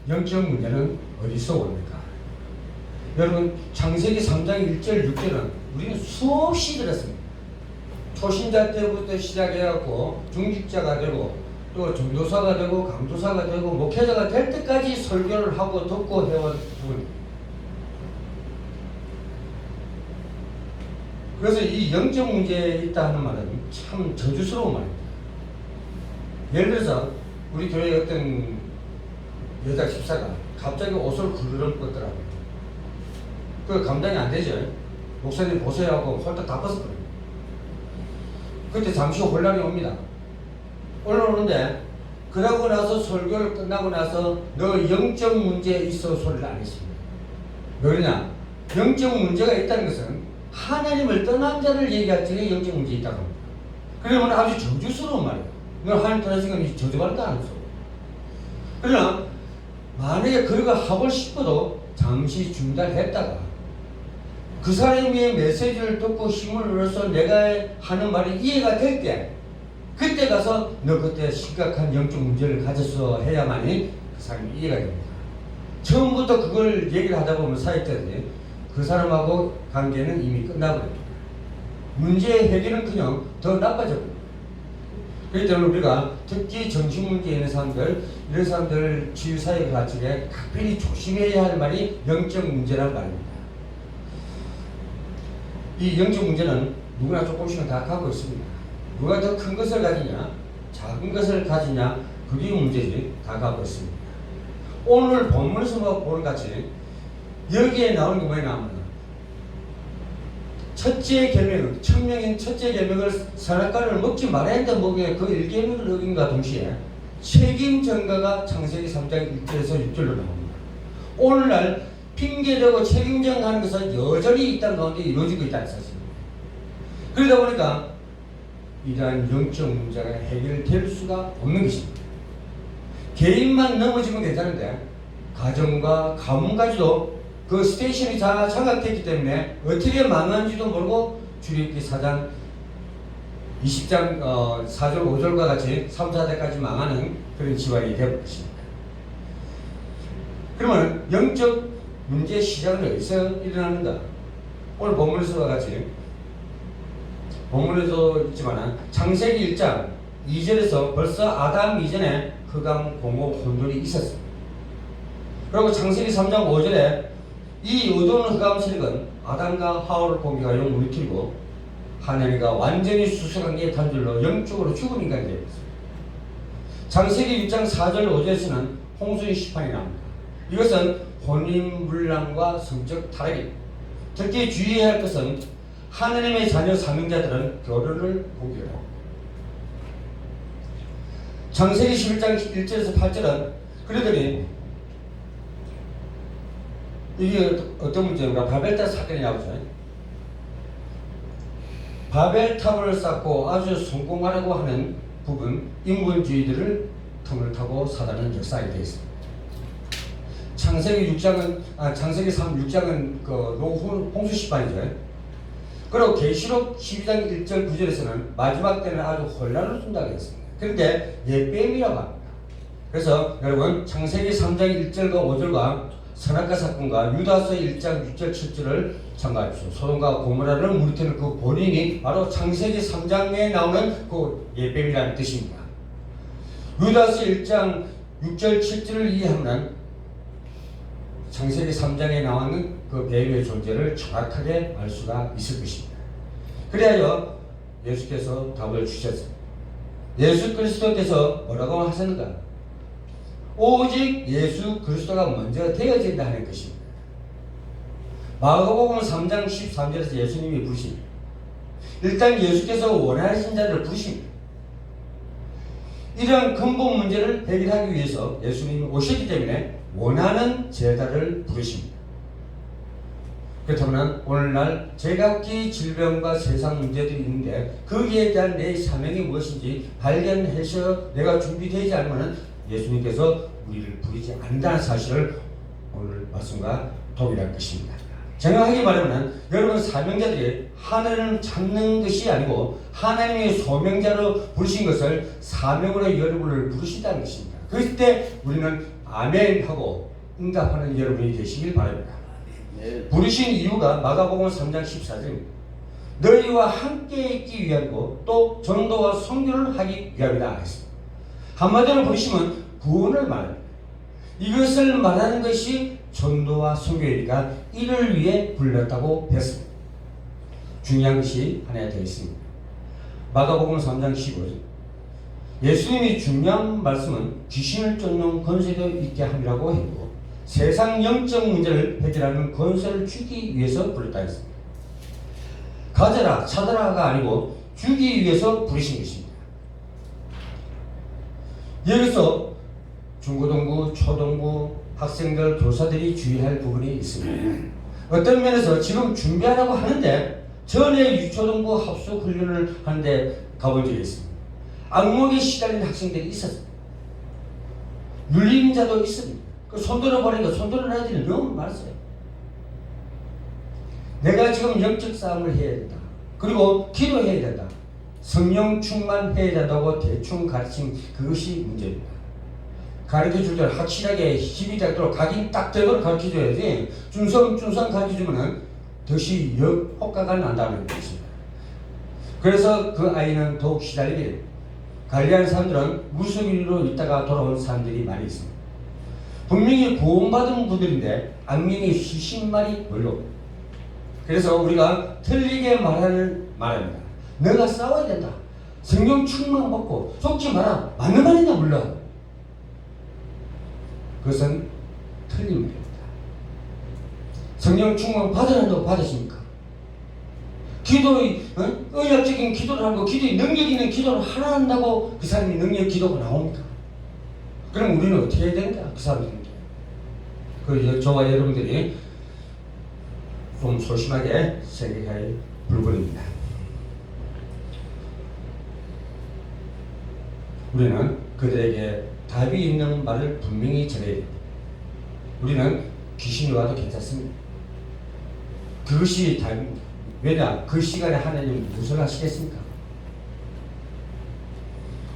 영적 문제는 어디서 옵니까? 여러분, 창세기 3장 1절 6절은 우리는 수없이 들었습니다. 초신자 때부터 시작해갖고 중직자가 되고 또 전도사가 되고 강도사가 되고 목회자가 될 때까지 설교를 하고 듣고 해온 부분입니다. 그래서 이 영적 문제에 있다 하는 말은 참 저주스러운 말입니다. 예를 들어서 우리 교회에 어떤 여자 집사가 갑자기 옷을 후루룩 벗더라고요. 그 감당이 안 되죠. 목사님 보세요 하고 홀딱 다 벗어버려요. 그때 잠시 혼란이 옵니다. 올라오는데 그러고 나서 설교를 끝나고 나서 너 영적 문제에 있어 소리를 안 했습니다. 왜 그러냐? 영적 문제가 있다는 것은 하나님을 떠난 자를 얘기할 적에 영적 문제가 있다고 합니다. 그러면 아주 저주스러운 말이에요. 너 하나님 떠나신 건 저주받는다 하는 소리. 그러나 만약에 그거 하고 싶어도 잠시 중단했다가 그 사람의 메시지를 듣고 힘을 얻어서 내가 하는 말이 이해가 될 때 그때 가서 너 그때 심각한 영적 문제를 가졌어 해야만이 그 사람이 이해가 됩니다. 처음부터 그걸 얘기를 하다 보면 사역자들이 그 사람하고 관계는 이미 끝나버립니다. 문제의 해결은커녕 더 나빠져버립니다. 그렇기 때문에 우리가 특히 정신문제 있는 사람들, 이런 사람들 치유사역을 할 적에 각별히 조심해야 할 말이 영적 문제란 말입니다. 이 영적 문제는 누구나 조금씩은 다 갖고 있습니다. 누가 더 큰 것을 가지냐, 작은 것을 가지냐, 그게 문제지. 다 갖고 있습니다. 오늘 본문에서 보는 같이 여기에 나오는 게 뭐냐면 첫째 계명, 천명인 첫째 계명을 선악과를 먹지 말아야 한다 먹에 그 1계명을 어긴과 동시에 책임 전가가 창세기 3장 1절에서 6절로 나옵니다. 오늘날 핑계대고 책임 전가하는 것은 여전히 이 땅 가운데 이루어지고 있다는 사실입니다. 그러다 보니까 이러한 영적 문제가 해결될 수가 없는 것입니다. 개인만 넘어지면 괜찮은데 가정과 가문까지도 그 스테이션이 다 장악됐기 때문에 어떻게 망한지도 모르고 출애굽기 4장 20장 4절 5절과 같이 3, 4대까지 망하는 그런 지환이 되어버린 것입니다. 그러면 영적 문제의 시작은 어디서 일어나는가? 오늘 본문에서와 같이 본문에도 있지만 창세기 1장 2절에서 벌써 아담 이전에 흑암, 공허, 혼돈이 있었습니다. 그리고 창세기 3장 5절에 이 어두운 흑암 세력은 아담과 하와를 공격하여 무너뜨리고 하나님과 완전히 수색한 게 단절로 영적으로 죽은 인간이 되었습니다. 창세기 6장 4절 5절에서는 홍수의 시판이 나옵니다. 이것은 혼인불란과 성적 타락입니다. 특히 주의해야 할 것은 하나님의 자녀 사명자들은 교류를 공개합니다. 창세기 11장 1절에서 8절은 그러더니 이게 어떤 문제인가? 바벨탑 사건이 나오죠. 바벨탑을 쌓고 아주 성공하려고 하는 부분 인본주의들을 틈을 타고 사다는 역사에 되어 있습니다. 창세기 6장은 그 노후 홍수 시판이죠. 그리고 계시록 12장 1절 9절에서는 마지막 때는 아주 혼란을 준다고 했습니다. 그런데 예뱀이라고 합니다. 그래서 여러분 창세기 3장 1절과 5절과 선악과 사건과 유다서 1장 6절 7절을 참고하십시오. 소돔과 고모라를 무너뜨리는 그 본인이 바로 창세기 3장에 나오는 그 예뱀이라는 뜻입니다. 유다서 1장 6절 7절을 이해하면 창세기 3장에 나오는 그 뱀의 존재를 정확하게 알 수가 있을 것입니다. 그래야 예수께서 답을 주셨습니다. 예수 그리스도께서 뭐라고 하셨는가? 오직 예수 그리스도가 먼저 되어진다 하는 것입니다. 마가복음 3장 13절에서 예수님이 부르십니다. 일단 예수께서 원하신 자를 부르십니다. 이런 근본 문제를 해결하기 위해서 예수님이 오셨기 때문에 원하는 제자를 부르십니다. 그렇다면 오늘날 제각기 질병과 세상 문제들이 있는데 거기에 대한 내 사명이 무엇인지 발견해서 내가 준비되지 않으면 예수님께서 우리를 부르지 않는다는 사실을 오늘 말씀과 동일할 것입니다. 정확하게 말하면 여러분 사명자들이 하나님을 찾는 것이 아니고 하나님의 소명자로 부르신 것을 사명으로 여러분을 부르신다는 것입니다. 그때 우리는 아멘 하고 응답하는 여러분이 되시길 바랍니다. 네. 부르신 이유가 마가복음 3장 14절 너희와 함께 있기 위함이고 또 전도와 선교를 하기 위함이다 했습니다. 한마디로 부르시면 구원을 말합니다. 이것을 말하는 것이 전도와 선교이니까 이를 위해 불렀다고 했습니다. 중요한 것이 하나 되어 있습니다. 마가복음 3장 15절 예수님이 중요한 말씀은 귀신을 쫓는 권세도 있게 함이라고 했고 세상 영적 문제를 해결하는 권세를 주기 위해서 불렀다 했습니다. 가져라 찾아라가 아니고 주기 위해서 부르신 것입니다. 여기서 중고등부, 초등부 학생들, 교사들이 주의할 부분이 있습니다. 어떤 면에서 지금 준비하라고 하는데 전에 유초등부 합숙 훈련을 하는데 가본 적이 있습니다. 악몽에 시달린 학생들이 있었습니다. 눌리는 자도 있습니다. 그 손들어 버리니까 손들어 애들이 너무 많았어요. 내가 지금 영적 싸움을 해야 된다. 그리고 기도해야 된다. 성령 충만해야 된다고 대충 가르친 그것이 문제입니다. 가르쳐줄 때 확실하게 힘이 되도록 각이 딱 되도록 가르쳐줘야지 준성 가르쳐주면 듯이 역효과가 난다는 것입니다. 그래서 그 아이는 더욱 시달리게 됩니다. 관리하는 사람들은 무속인으로 있다가 돌아온 사람들이 많이 있습니다. 분명히 구원받은 분들인데 악령이 수십 마리 몰려옵니다. 그래서 우리가 틀리게 말합니다. 너가 싸워야 된다. 성령 충만 받고 속지 마라. 맞는 말이냐 물론. 그것은 틀린 말입니다. 성령 충만 받으란다고 받으십니까? 기도의 의학적인 기도를 하고 기도의 능력 있는 기도를 하나 한다고 그 사람이 능력 기도가 나옵니까? 그럼 우리는 어떻게 해야 되는가? 그 사람들에게. 그 저와 여러분들이 좀 소심하게 생각할 부분입니다. 우리는 그들에게 답이 있는 말을 분명히 전해야 됩니다. 우리는 귀신이 와도 괜찮습니다. 그것이 답입니다. 왜냐? 그 시간에 하나님은 무엇을 하시겠습니까?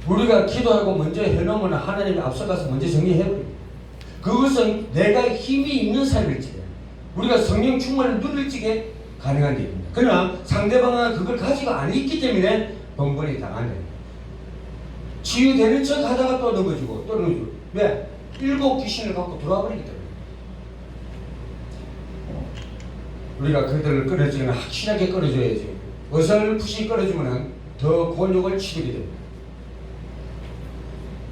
우리가 기도하고 먼저 해놓으면 하나님이 앞서가서 먼저 정리해버립니다. 그것은 내가 힘이 있는 삶일지에 우리가 성령 충만을 누릴 적에 가능한 일입니다. 그러나 상대방은 그걸 가지고 안 있기 때문에 번번이 당하는 거예요. 치유되는 척 하다가 또 넘어지고 또 넘어지고. 왜? 7 귀신을 갖고 돌아버리기 때문에. 우리가 그들을 끌어주면 확실하게 끌어줘야지. 어설프시 끌어주면 더 곤욕을 치르게 됩니다.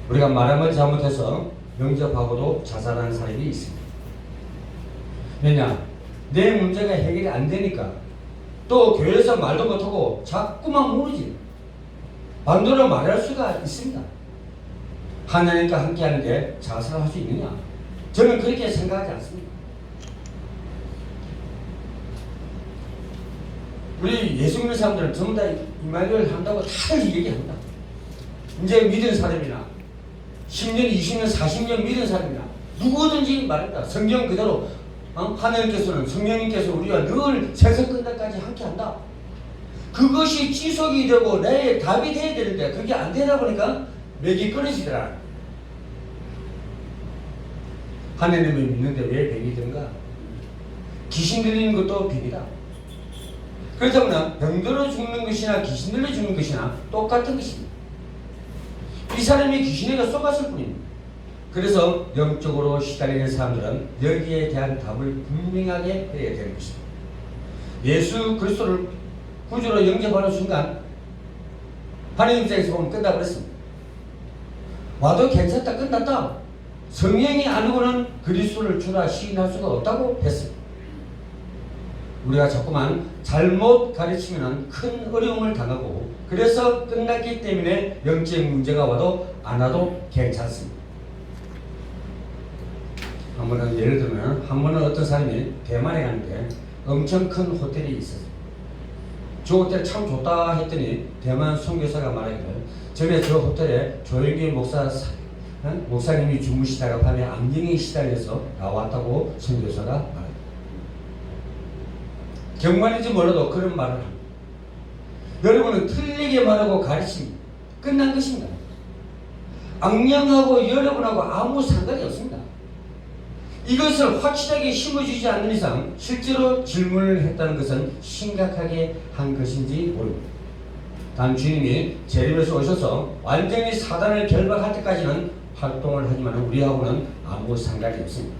우리가 말함을 잘못해서 영접하고도 자살하는 사람이 있습니다. 왜냐? 내 문제가 해결이 안 되니까 또 교회에서 말도 못하고 자꾸만 모르지. 반대로 말할 수가 있습니다. 하나님과 함께하는데 자살할 수 있느냐? 저는 그렇게 생각하지 않습니다. 우리 예수 믿는 사람들은 전부 다 이마누엘 한다고 다들 얘기합니다. 이제 믿은 사람이나 10년, 20년, 40년 믿은 사람이나 누구든지 말합니다. 성경 그대로 하나님께서는 성령님께서 우리가 늘 세상 끝날까지 함께한다. 그것이 지속이 되고 내 답이 돼야 되는데 그게 안 되다 보니까 맥이 끊어지더라. 하나님을 믿는데 왜 병이 든가? 귀신 들리는 것도 병이다. 그렇다면 병들어 죽는 것이나 귀신 들려 죽는 것이나 똑같은 것입니다. 이 사람이 귀신에게 속았을 뿐입니다. 그래서 영적으로 시달리는 사람들은 여기에 대한 답을 분명하게 해야 되는 것입니다. 예수 그리스도를 구주로 영접하는 순간 하나님 입장에서 보면 끝나버렸습니다. 와도 괜찮다 끝났다. 성령이 아니고는 그리스도를 주라 시인할 수가 없다고 했습니다. 우리가 자꾸만 잘못 가르치면 큰 어려움을 당하고 그래서 끝났기 때문에 영적 문제가 와도 안 와도 괜찮습니다. 한 번은 예를 들면 한 번은 어떤 사람이 대만에 갔는데 엄청 큰 호텔이 있었어요. 저 호텔 참 좋다 했더니 대만 선교사가 말하기를 전에 저 호텔에 조영기 목사님이 주무시다가 밤에 암경에 시달려서 나왔다고 선교사가 말합니다. 경만인지 몰라도 그런 말을 합니다. 여러분은 틀리게 말하고 가르치면 끝난 것입니다. 악령하고 여러분하고 아무 상관이 없습니다. 이것을 확실하게 심어주지 않는 이상 실제로 질문을 했다는 것은 심각하게 한 것인지 모릅니다. 단 주님이 재림에서 오셔서 완전히 사단을 결박할 때까지는 활동을 하지만 우리하고는 아무 상관이 없습니다.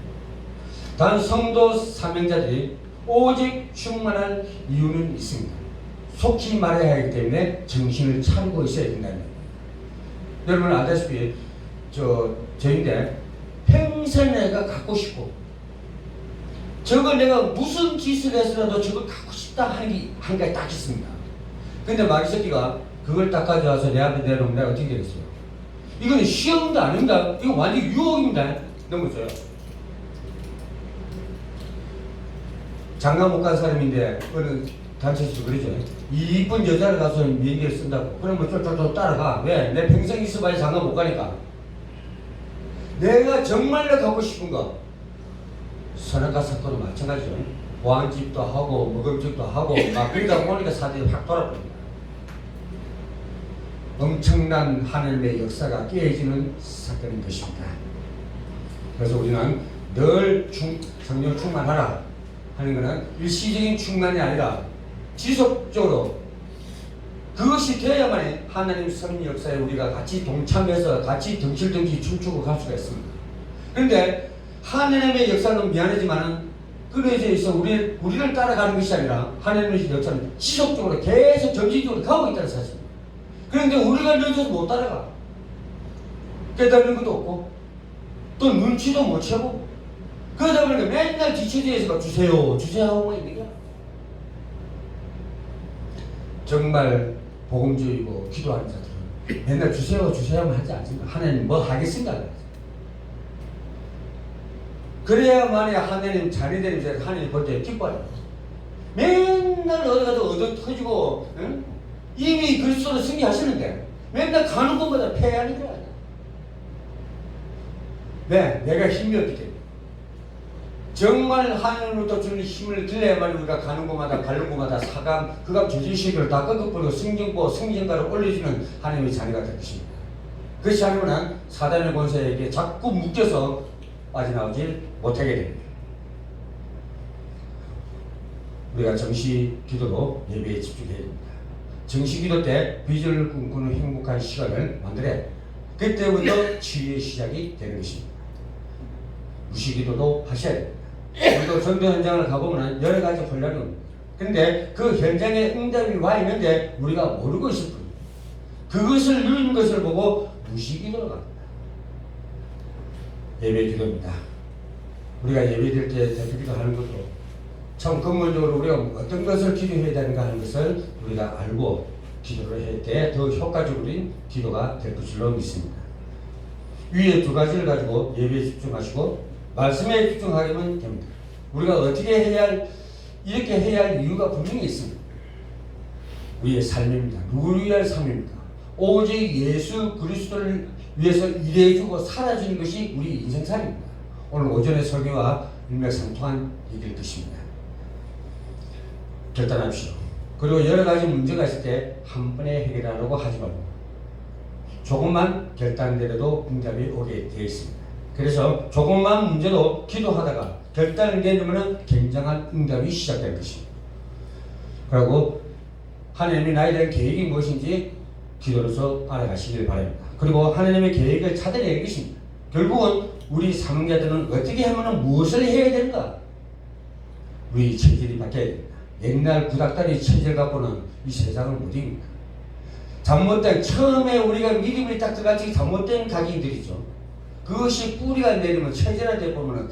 단 성도 사명자들이 오직 충만할 이유는 있습니다. 속히 말해야 하기 때문에 정신을 차리고 있어야 된다는 거예요. 여러분 알다시피 저인데 평생 내가 갖고 싶고 저걸 내가 무슨 짓을 해서라도 저걸 갖고 싶다 하는 게 한 가지 딱 있습니다. 근데 마귀 새끼가 그걸 딱 가져와서 내 앞에 내놓으면 내가 어떻게 되겠어요? 이거는 시험도 아닙니다. 이거 완전 유혹입니다. 넘어져요. 장가 못 간 사람인데 어느 단체에서 그러죠. 이쁜 여자를 가서 비행기를 쓴다고. 그러면 쫄쫄쫄 따라가. 왜? 내 평생 있어봐야 장가 못 가니까. 내가 정말로 가고 싶은 거. 선악과 사건도 마찬가지죠. 보안집도 하고 먹음직도 하고 막 그러다 보니까 사람들이 확 돌아버립니다. 엄청난 하나님의 역사가 깨어지는 사건인 것입니다. 그래서 우리는 늘 성령 충만하라 하는 것은 일시적인 충만이 아니라 지속적으로 그것이 되어야만 하나님 섭리 역사에 우리가 같이 동참해서 같이 덩실덩실 춤추고 갈 수가 있습니다. 그런데 하나님의 역사는 미안하지만은 끊어져 있어 우리를 따라가는 것이 아니라 하나님의 역사는 지속적으로 계속 정신적으로 가고 있다는 사실입니다. 그런데 우리가 늦어서 못 따라가. 깨닫는 것도 없고 또 눈치도 못 채고 그러다 보니까 맨날 뒤처지에서 주세요 주세요 하고 있는 거야. 정말 복음주의고 기도하는 자들은 맨날 주세요 주세요만 하지 않습니다. 하나님 뭐 하겠습니까? 그래야만이 하나님 자녀들이 이제 하나님 볼 때 기뻐요. 맨날 어디 가도 얻어 터지고 응? 이미 그리스도로 승리하시는데 맨날 가는 곳마다 패하는 거야. 네, 내가 힘이 없기 때문에 정말 하나님으로부터 주는 힘을 길러야만 우리가 가는 곳마다 가는 곳마다 사감, 그감 저지시기를 다 꺾어버리고 승진고 승진가를 올려주는 하나님의 자녀가 될 것입니다. 그렇지 않으면 사단의 권세에게 자꾸 묶여서 빠져나오질 못하게 됩니다. 우리가 정시 기도도 예배에 집중해야 됩니다. 정시 기도 때 비전을 꿈꾸는 행복한 시간을 만들어야 됩니다. 그때부터 치유의 시작이 되는 것입니다. 무시기도도 하셔야 됩니다. 우리도 전도 현장을 가보면 여러 가지 혼란이 옵니다. 근데 그 현장에 응답이 와 있는데 우리가 모르고 있을 뿐입니다. 그것을 누리는 것을 보고 무시기도로 갑니다. 예배 기도입니다. 우리가 예배 드릴 때 대표 기도하는 것도 참 근본적으로 우리가 어떤 것을 기도해야 되는가 하는 것을 우리가 알고 기도를 할 때 더 효과적인 기도가 될 것으로 믿습니다. 위에 두 가지를 가지고 예배에 집중하시고 말씀에 집중하면 됩니다. 우리가 어떻게 해야 할, 이렇게 해야 할 이유가 분명히 있습니다. 우리의 삶입니다. 누구를 위한 삶입니까? 오직 예수 그리스도를 위해서 일해주고 살아주는 것이 우리 인생살입니다. 오늘 오전의 설교와 일맥상통한 얘기일 것입니다. 결단합시오. 그리고 여러 가지 문제가 있을 때 한 번에 해결하려고 하지 말고 조금만 결단되려도 응답이 오게 되어 있습니다. 그래서 조금만 문제도 기도하다가 결단을 내리면 굉장한 응답이 시작될 것입니다. 그리고 하나님이 나에 대한 계획이 무엇인지 기도로서 알아가시길 바랍니다. 그리고 하나님의 계획을 찾아내는 것입니다. 결국은 우리 사명자들은 어떻게 하면 무엇을 해야 되는가? 우리 체질이 바뀌어야 됩니다. 옛날 구닥다리 체질 갖고는 이 세상을 못 이깁니다. 잘못된 처음에 우리가 믿음이 딱 들어가지 잘못된 각인들이죠. 그것이 뿌리가 내리면 체질화돼 보면은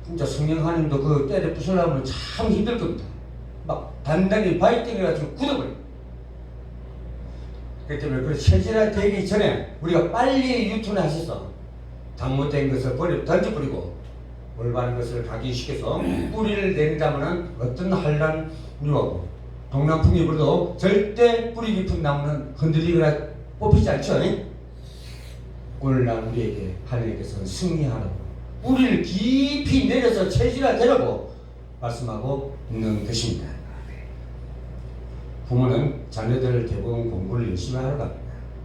진짜 성령 하나님도 그 때를 부수려면 참 힘들 겁니다. 막 단단히 바위땡이 가지고 굳어버려요. 그렇기 때문에 그 체질화되기 전에 우리가 빨리 유턴을 하셔서 잘못된 것을 던져버리고 올바른 것을 각인시켜서 뿌리를 내린다면 어떤 한란 유하고 동남풍이 불어도 절대 뿌리 깊은 나무는 흔들리거나 뽑히지 않죠. 오늘날 우리에게 하나님께서는 승리하라고 뿌리를 깊이 내려서 체질화되라고 말씀하고 있는 것입니다. 부모는 자녀들 대부분 공부를 열심히 하러 갑니다.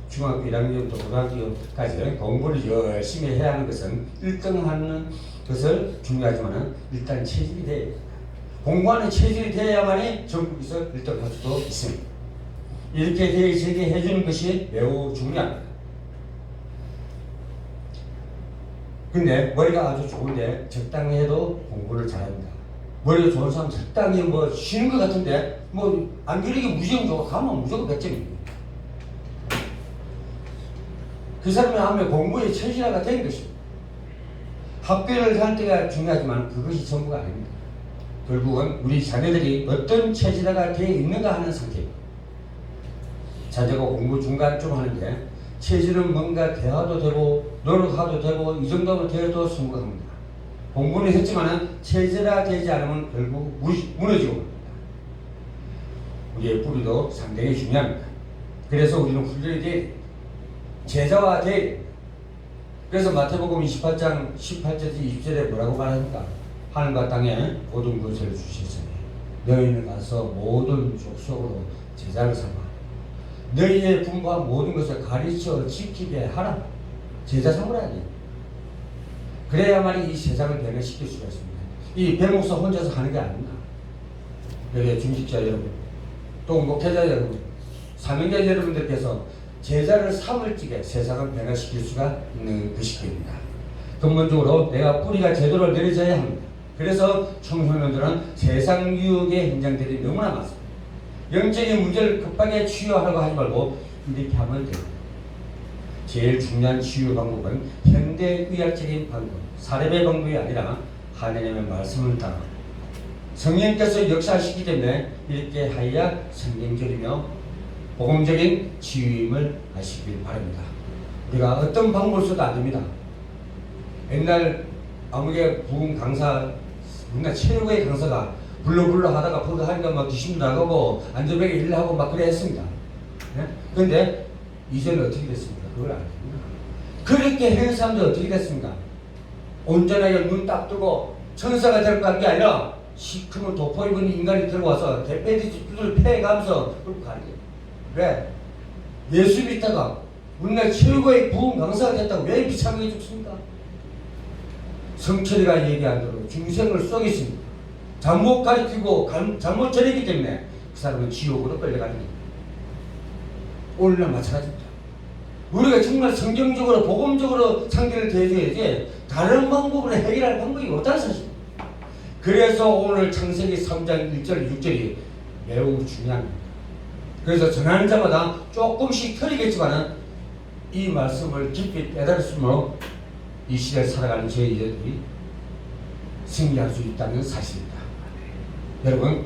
중학교 1학년부터 고등학교까지 공부를 열심히 해야 하는 것은 1등하는 그것을 중요하지만 일단 체질이 돼야 됩니다. 공부하는 체질이 돼야만이 전국에서 1등 할 수도 있습니다. 이렇게 되게 해주는 것이 매우 중요합니다. 근데 머리가 아주 좋은데 적당히 해도 공부를 잘합니다. 머리가 좋은 사람 적당히 뭐 쉬는 것 같은데 뭐 안 그러게 무조건 좋아 가면 무조건 100점입니다. 그 사람이 하면 공부에 천실화가 된 것입니다. 학교를 할 때가 중요하지만 그것이 전부가 아닙니다. 결국은 우리 자녀들이 어떤 체질화가 되어 있는가 하는 상태입니다. 자녀가 공부 중간쯤 하는데 체질은 뭔가 대화도 되고 노력하도 되고 이 정도면 되어도 성공합니다. 공부는 했지만 체질화 되지 않으면 결국 무너지고 맙니다. 우리의 뿌리도 상당히 중요합니다. 그래서 우리는 훈련이 돼야 제자화 돼야 됩니다. 그래서 마태복음 28장 18절에서 20절에 뭐라고 말합니까? 하늘과 땅에 모든 것을 주셨으니 너희는 가서 모든 족속으로 제자를 삼아 너희의 분부한 모든 것을 가르쳐 지키게 하라. 제자 삼으라. 그래야만이 이 세상을 변화시킬 수가 있습니다. 이 배목사 혼자서 하는 게 아닙니다. 여기 중직자 여러분, 또 목회자 여러분, 사명자 여러분들께서 제자를 삼을 적에 세상을 변화시킬 수가 있는 것입니다. 근본적으로 내가 뿌리가 제대로 내려져야 합니다. 그래서 청소년들은 세상 유혹의 현장들이 너무나 많습니다. 영적인 문제를 급하게 치유하려고 하지 말고 이렇게 하면 됩니다. 제일 중요한 치유 방법은 현대의학적인 방법, 사례의 방법이 아니라 하나님의 말씀을 따라 성령께서 역사하시기 때문에 이렇게 하여야 성경적이며 복음적인 치유임을 아시길 바랍니다. 우리가 어떤 방법을 써도 안 됩니다. 옛날 아무개 부흥 강사, 우리나라 최고의 강사가 불러 하다가 포도 하니까 막 귀신 나가고 안전벨에 일을 하고 막 그래 했습니다. 그런데 네? 이제는 어떻게 됐습니까? 그걸 안 됩니다. 그렇게 한 사람들 어떻게 됐습니까? 온전하게 눈 딱 뜨고 천사가 될 거 게 아니라 시커먼 도포 입은 인간이 들어와서 대패지를 패가면서 그렇게 가는 거예요. 왜? 예수 믿다가 우리나라 최고의 부흥 강사가 됐다고 왜 비참하게 죽습니까? 성철이가 얘기한 대로 중생을 쏘겠습니다. 잘못 가르치고 잘못 전했기 때문에 그 사람은 지옥으로 끌려가는 겁니다. 오늘날 마찬가지입니다. 우리가 정말 성경적으로 복음적으로 상대를 대해줘야지 다른 방법으로 해결할 방법이 없다는 사실입니다. 그래서 오늘 창세기 3장 1절 6절이 매우 중요합니다. 그래서 전하는 자마다 조금씩 틀리겠지만 이 말씀을 깊이 깨달았으므로 이 시대를 살아가는 저희들이 승리할 수 있다는 사실입니다. 여러분,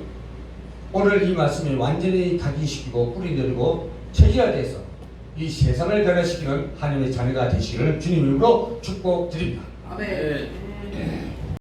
오늘 이 말씀이 완전히 각인시키고 뿌리내리고 체질화돼서 이 세상을 변화시키는 하나님의 자녀가 되시기를 주님 이름으로 축복드립니다. 아멘.